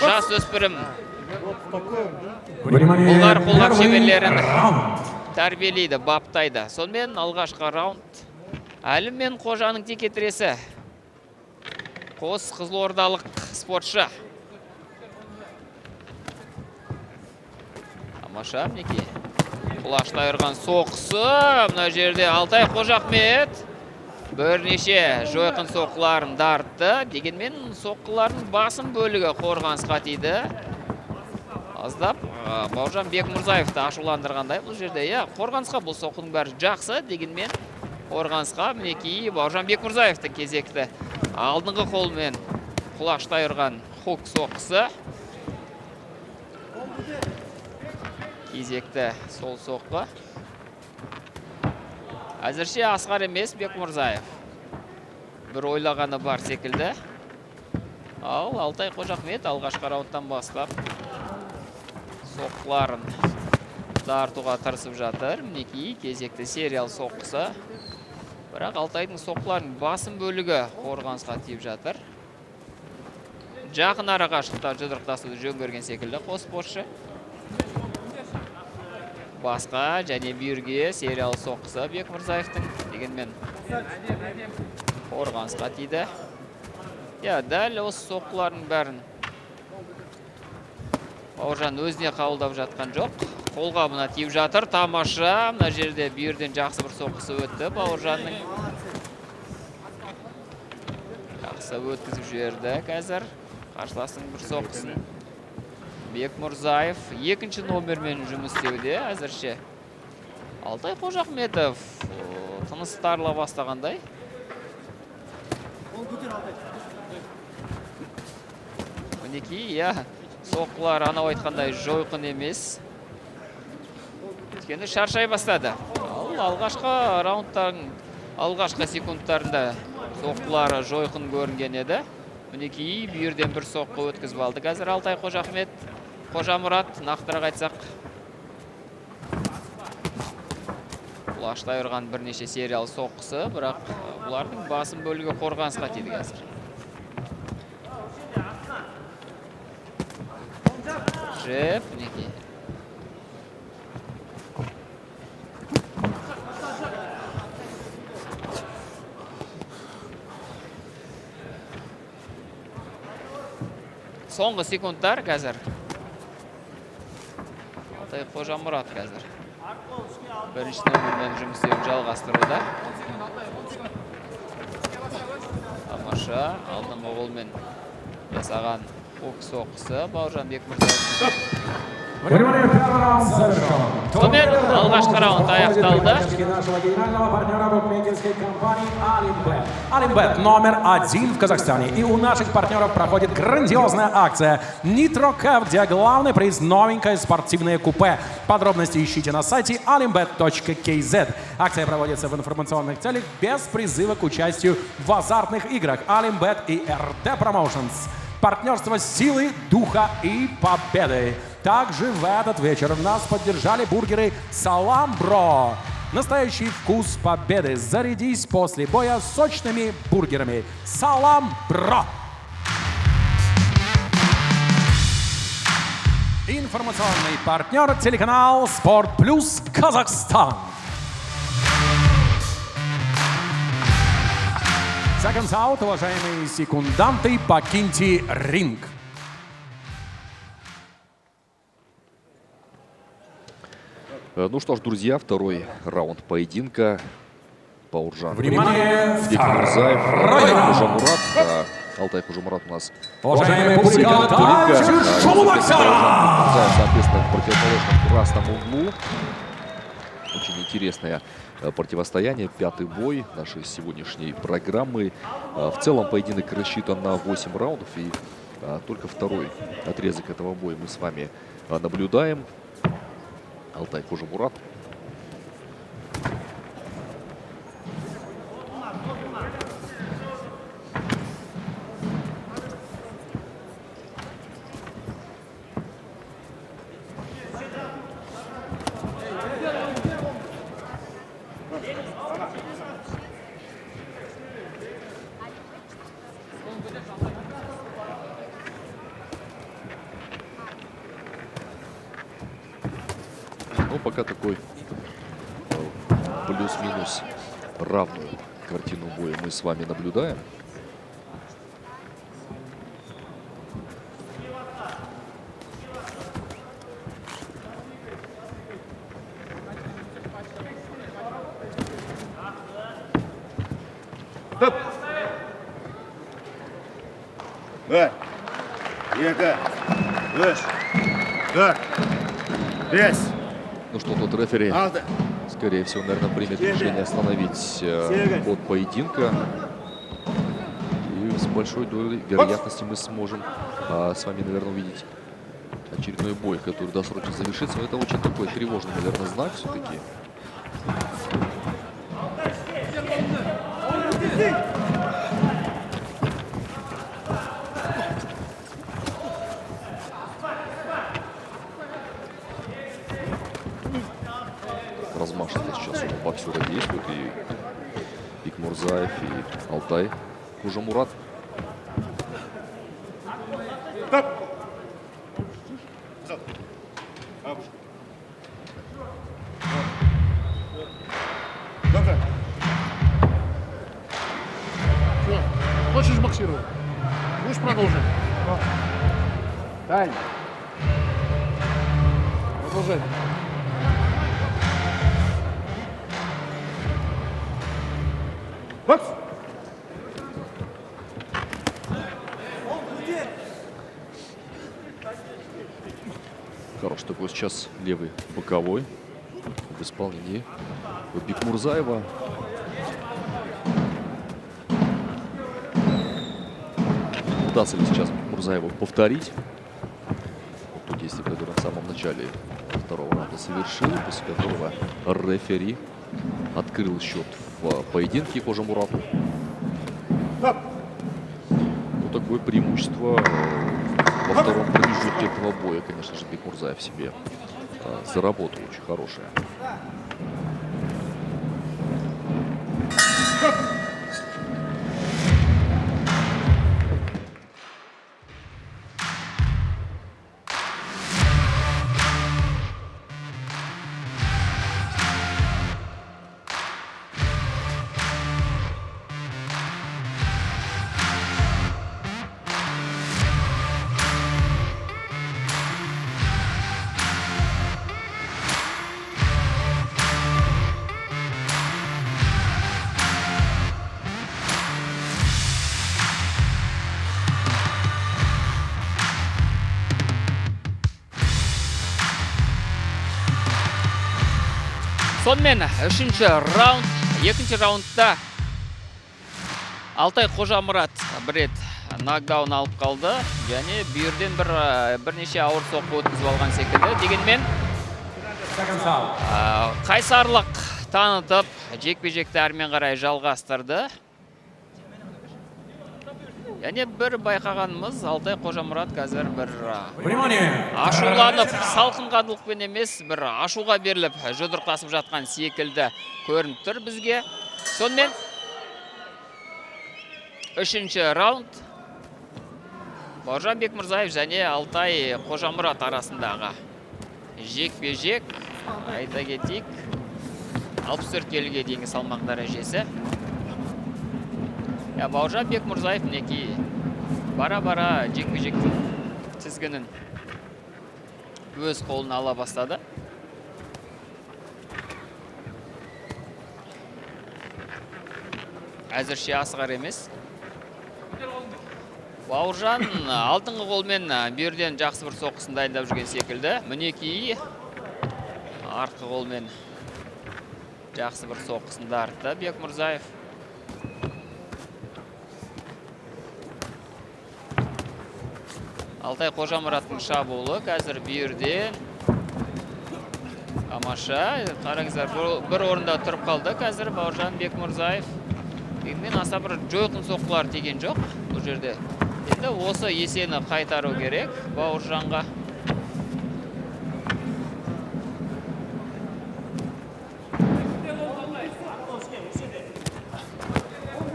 жас өспірім бұлғар қолғар шеберлерін тәрбиелейді, баптайды. Сонымен алғашқы раунд Әлім мен Қожаның текетіресі. Қос қызылордалық спортшы. Тамаша, мінекей. Құлаштай ұрған соқысы. Мына жерде Алтай Қожахмет бірнеше жойқын соққыларын дартты. Дегенмен соққылардың басым бөлігі қорғанысқа тиді. Аздап Бауыржан Бекмұрзаевты ашуландырғандай бұл жерде. Қорғанысқа бұл соққының бәрі жақсы. Дегенмен қорғанысқа мінекей Бауыржан Бекмұрзаевтың кезекті алдыңғы қолмен құлаштай ұрған хук соққысы. Кезекті сол соққы. Әзірше асқар емес Бекмұрзаев. Бір ойлағаны бар секілді. Ал Алтай Қожахмет алғашқы раундтан бастап соққыларын тартуға тырысып жатыр. Мінекей кезекті сериал соққысы. Бірақ Алтайдың соққыларының басым бөлігі қорғанысқа тиіп жатыр. Жақын ара қашықтықта жұдырықтасуды жөн көрген секілді қос спортшы. Басқа және бүйірге сериал соққысы Бекмұрзаевтың. Дегенмен қорғанысқа тиді. Дәл осы соққылардың бәрін Бауыржан өзіне қабылдап жатқан жоқ. Қолғабына тиіп жатыр. Тамаша. Мына жерде бүйірден жақсы бір соққысы өтті Бауыржанның. Жақсы өткізіп жіберді қазір. Қарсыластың бір соққысын. Бекмұрзаев екінші номермен жұмыс істеуде әзірше. Алтай Қожахметов тыныс тарыла бастағандай. Мінекей, соққылар анау айтқандай жойқын емес. Өйткені шаршай бастады. Алғашқы раундтардың алғашқы секундтарында соққылары жойқын көрінген еді. Мінекей бүйірден бір соққы өткізіп алды. Қазір Алтай Қожахмет, Қожамұрат, нақтырақ айтсақ. Құлаштай ұрған бірнеше сериал соққысы, бірақ бұлардың басым бөлігі қорғанысқа тиді қазір. Жеп, мінекей. Соңғы секундтар қазір. Алтай Қожамұрат қазір. Бірінші номермен жұмыс істеуін жалғастыруда. Тамаша, алдыңғы қолмен жасаған хук соққысы Бауыржан Бекмұрзаев. Сонымен алғашқы раунд аяқталды. Алимбет номер 1 в Казахстане. И у наших партнеров проходит грандиозная акция Nitro Cup, где главный приз новенькое спортивное купе. Подробности ищите на сайте alimbet.kz. Акция проводится в информационных целях без призыва к участию в азартных играх. Алимбет и РД Promotions. Партнерство силы, духа и победы. Также в этот вечер нас поддержали бургеры Саламбро. Настоящий вкус победы. Зарядись после боя сочными бургерами. Саламбро. Информационный партнер телеканал Спорт Плюс Казахстан. Seconds out, уважаемые секунданты, покиньте ринг. Ну что ж, друзья, второй раунд поединка. Бауыржан Бекмұрзаев, Қожамұрат. Алтай Қожамұрат у нас. Уважаемые публика, соответственно, в противоположном красном углу. Очень интересное противостояние. Пятый бой нашей сегодняшней программы. В целом поединок рассчитан на 8 раундов. И только второй отрезок этого боя мы с вами наблюдаем. Алтай Қожамұрат. Но пока такой плюс-минус равную картину боя мы с вами наблюдаем. Bir, iki, üç, dört, beş, Ну что, тут рефери, altı. скорее всего, наверное, примет решение остановить ход поединка. И с большой долей вероятности мы сможем с вами, наверное, увидеть очередной бой, который досрочно завершится. Но это очень такой тревожный, наверное, знак все-таки. Размашисто сейчас оба боксера действуют. И Бекмурзаев, и Алтай Кожамурат. Добре. Все, хочешь боксировать? Будешь продолжать? Тань. Продолжай. Бокс. Хороший такой сейчас левый боковой в исполнении Бекмурзаева. Удастся ли сейчас Бекмурзаеву повторить то действие, которое в самом начале второго раунда совершил, после которого рефери открыл счет в поединке Кожамурату. Ну, такое преимущество во втором промежутке этого боя, конечно же, Бекмурзаев себе заработал очень хорошее. Сонымен үшінші раунд, екінші раундта Алтай Қожамұрат бір рет нокдаун алып қалды. Және бүйірден бірнеше ауыр соққы өткізіп алған секілді. Дегенмен қайсарлық танытып, жекпе-жекті әрмен қарай жалғастырды. Және бір байқағанымыз Алтай Қожамұрат қазір бір ашуланып, салқынқандылықпен емес, бір ашуға беріліп, жұдырықтасып жатқан секілді көрініп тұр бізге. Сонымен үшінші раунд Бауыржан Бекмурзаев және Алтай Қожамұрат арасындағы жекпе-жек. Айта кетейік, 64 келіге дейінгі салмақ дәрежесі. Бауыржан Бекмурзаев мінекей бара-бара жекпе-жектің тізгінін өз қолына ала бастады. Әзірше асығар емес. Бауыржан алдыңғы қолмен бүйірден жақсы бір соққысын дайындап жүрген секілді. Мінекей артқы қолмен жақсы бір соққысын дарытты Бекмурзаев. Алтай Қожамұраттың шабуылы қазір бүйірден. Тамаша, қараңыздар, бір орында тұрып қалды қазір Бауыржан Бекмурзаев. Дегенмен аса бір жойқын соққылар тиген жоқ бұл жерде. Енді осы есені қайтару керек Бауыржанға.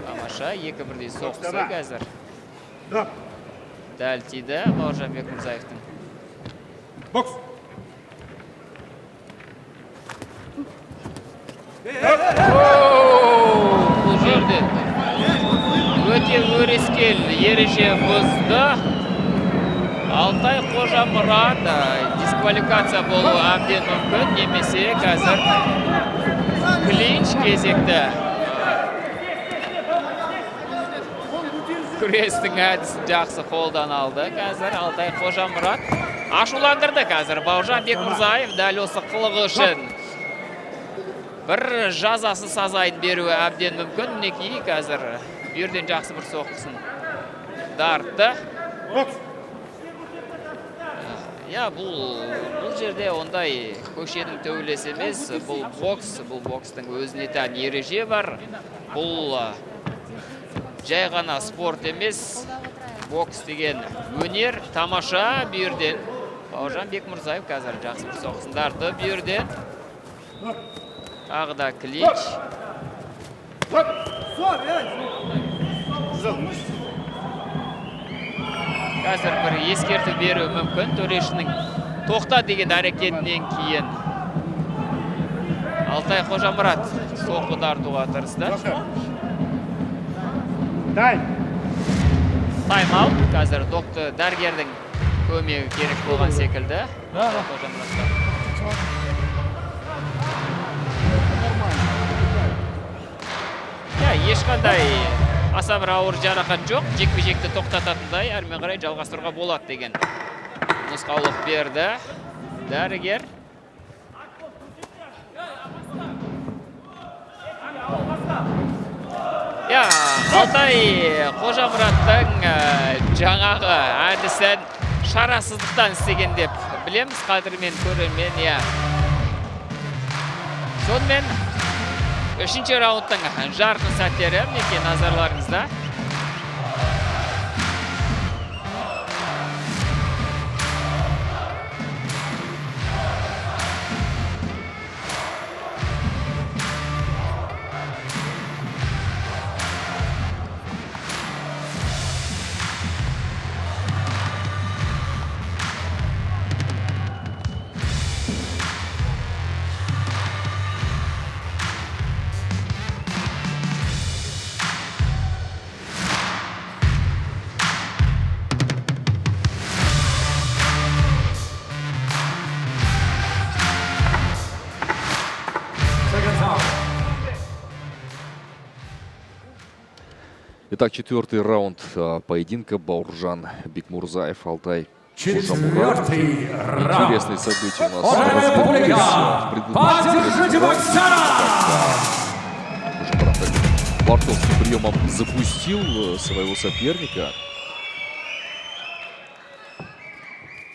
Тамаша, екі бірдей соққысы қазір. Дәл тиді Бауыржан Бекмурзаевтың. Бокс. Бұл жерде өте өрескел ереже бұзды. Алтай Қожамұрат дисквалификация болуы әбден мүмкін, немесе қазір клинч кезекті. Күрестің әдісін жақсы қолдан алды. Қазір Алтай Қожамұрат ашуландырды қазір Бауыржан Бекмұрзаев дәл осы қылығы үшін. Бір жазасы сазайын беруі әбден мүмкін. Мінекей қазір берден жақсы бір соққысын дартты. Бұл жерде ондай көшенің төгілесі емес. Бұл бокстың өзіне тән ереже бар. Бұл жай ғана спорт емес. Бокс деген өнер, тамаша берден. Бауыржан Бекмұрзаев қазір жақсы бір соққысын дартты берден. Тағы да клинч. Қазір бір ескерту беру мүмкін. Төрешінің тоқта деген әрекетінен кейін Алтай Қожамұрат соққы тартуға тырысты. Тайм-аут. Қазір дәрігердің көмегі керек болған секілді. Қожамұратта. Ешқандай аса бір ауыр жарақат жоқ. Жекпе-жекті тоқтататындай әрмен қарай жалғастыруға болады деген нұсқаулық берді дәрігер. Алтай Қожамұраттың жаңағы әдісін шарасыздықтан істеген деп білеміз. Қадірмен көрермен. Сонымен үшінші раундтың жарқын сәттері мінекей назарларыңызда. Итак, четвертый раунд поединка. Бауыржан Бекмурзаев, Алтай Қожамұрат. Четвертый раунд. Интересные события у нас. Уважаемая публика, поддержите боксера! Қожамұрат борцовским приемом запустил своего соперника,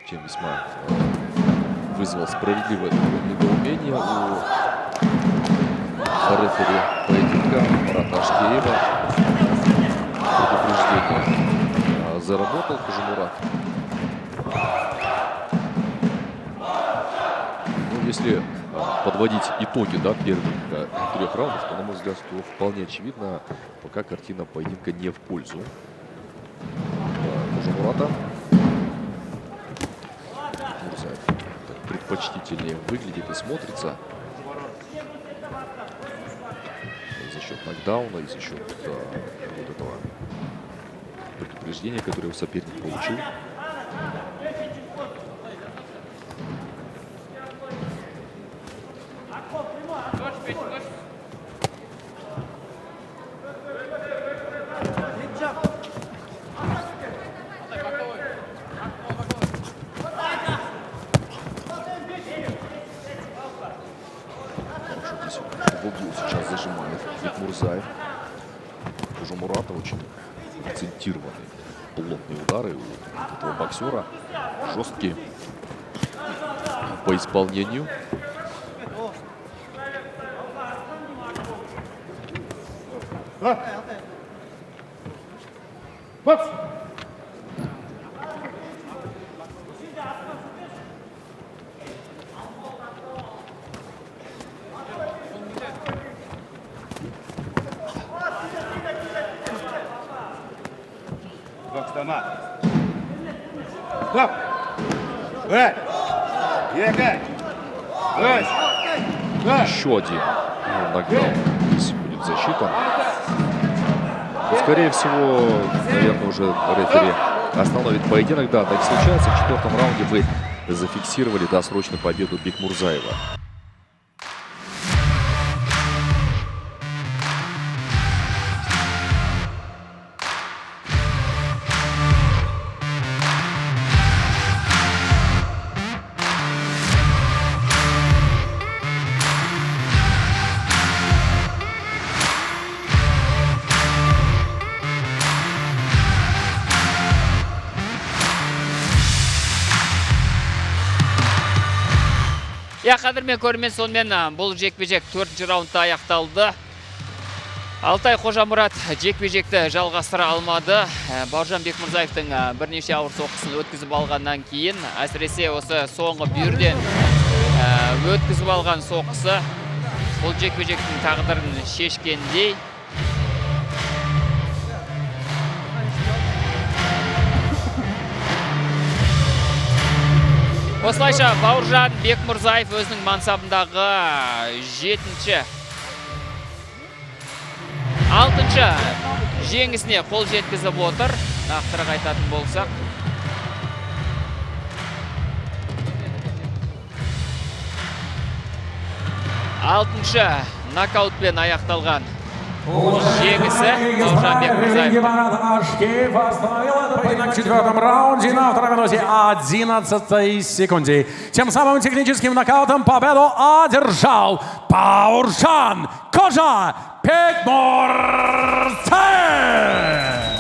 чем весьма вызвал справедливое недоумение у рефери поединка Марата Ашкеева. Предупреждение заработал Қожамұрат. Ну, если подводить итоги первых трех раундов, то, на мой взгляд, вполне очевидно, пока картина поединка не в пользу Қожамұрата. Мурзаев предпочтительнее выглядит и смотрится. За счет нокдауна и за счет вот этого предупреждения, которое соперник получил. Сейчас зажимает Бекмурзаев. Қожамұрата очень акцентированные, плотные удары у этого боксера. Жесткие по исполнению. Еще один нокдаун. Здесь будет защита. Ну, скорее всего, наверное, уже рефери остановит поединок. Да, так случается. В 4-м раунде вы зафиксировали досрочную победу Бекмурзаева. Я қадірмен көрермен, сонымен бұл жекпе-жек 4-ші раундта аяқталды. Алтай Қожамұрат жекпе-жекті жалғастыра алмады. Бауыржан Бекмұрзаевтың бірнеше ауыр соққысын өткізіп алғаннан кейін, әсіресе осы соңғы бүйірден өткізіп алған соққысы бұл жекпе-жектің тағдырын шешкендей. Осылайша Бауыржан Бекмұрзаев өзінің мансабындағы 7-ші, 6-ші жеңісіне қол жеткізіп отыр. Нақтырақ айтатын болсақ. 6-ші нокаутпен аяқталған жеңісі Бауыржан Бекмұрзаев. Поединок в 4-м раунде на второй минуте 11 секунде. Тем самым техническим нокаутом победу одержал Бауыржан Бекмұрзаев.